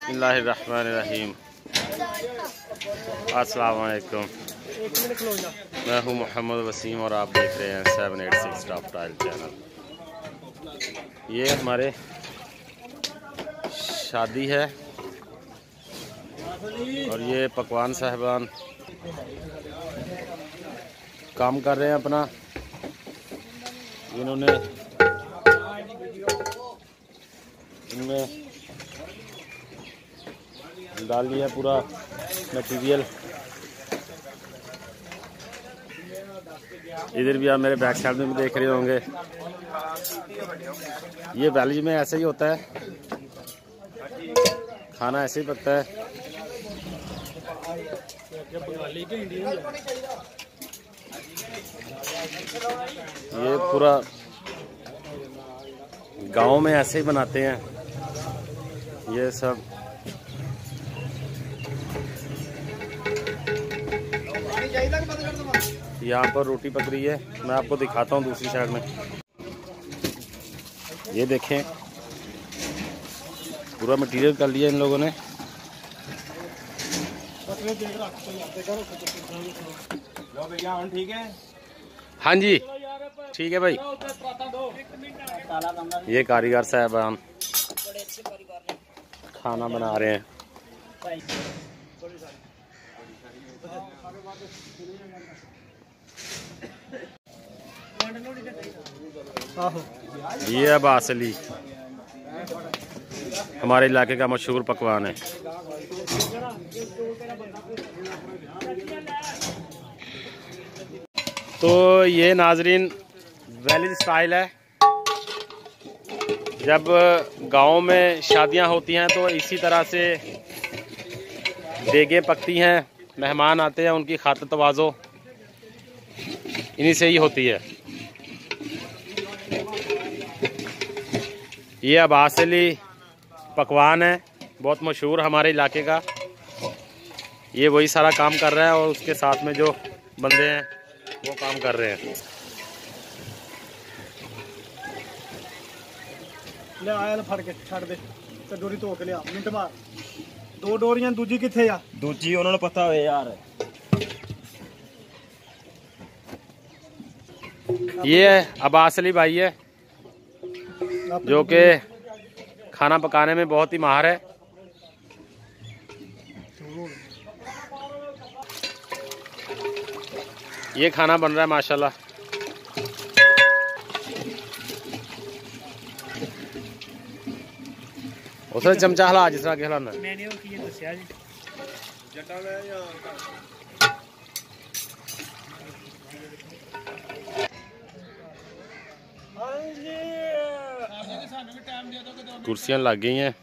बिस्मिल्लाहिर्रहमानिर्रहीम। अस्सलाम वालेकुम। मैं हूँ मोहम्मद वसीम और आप देख रहे हैं 786 टॉप टाइल चैनल। ये हमारे शादी है और ये पकवान साहबान काम कर रहे हैं अपना। इन्होंने इनमें डाल दिया पूरा मटीरियल। इधर भी आप मेरे बैक साइड में भी देख रहे होंगे। ये वैली में ऐसे ही होता है, खाना ऐसे ही पकता है। ये पूरा गांव में ऐसे ही बनाते हैं ये सब। यहाँ पर रोटी पक रही है, मैं आपको दिखाता हूँ दूसरी साइड में। ये देखें, पूरा मटेरियल कर लिया इन लोगों ने। ठीक है, हाँ जी ठीक है भाई। ये कारीगर साहब खाना बना रहे हैं। ये अब्बास अली हमारे इलाके का मशहूर पकवान है। तो ये नाजरीन वैली स्टाइल है। जब गांव में शादियां होती हैं तो इसी तरह से देगें पकती हैं, मेहमान आते हैं, उनकी खातिर तवाज़ो इन्हीं से ही होती है। ये अब्बास अली पकवान है, बहुत मशहूर हमारे इलाके का। ये वही सारा काम कर रहा है और उसके साथ में जो बंदे हैं वो काम कर रहे हैं। ले आया फड़ के छड़ दे ते डोरी धो के लिया मिंट मार। दो डोरियां दूजी किथे आ? दूजी उन्होंने पता होए यार। ये अब्बास अली भाई है जो कि खाना पकाने में बहुत ही माहिर है। ये खाना बन रहा है माशाल्लाह। उसने चमचा हला जिस तरह हिलाना। मैंने वो किए दस्या जी जटा ले कुर्सियां लग गई हैं।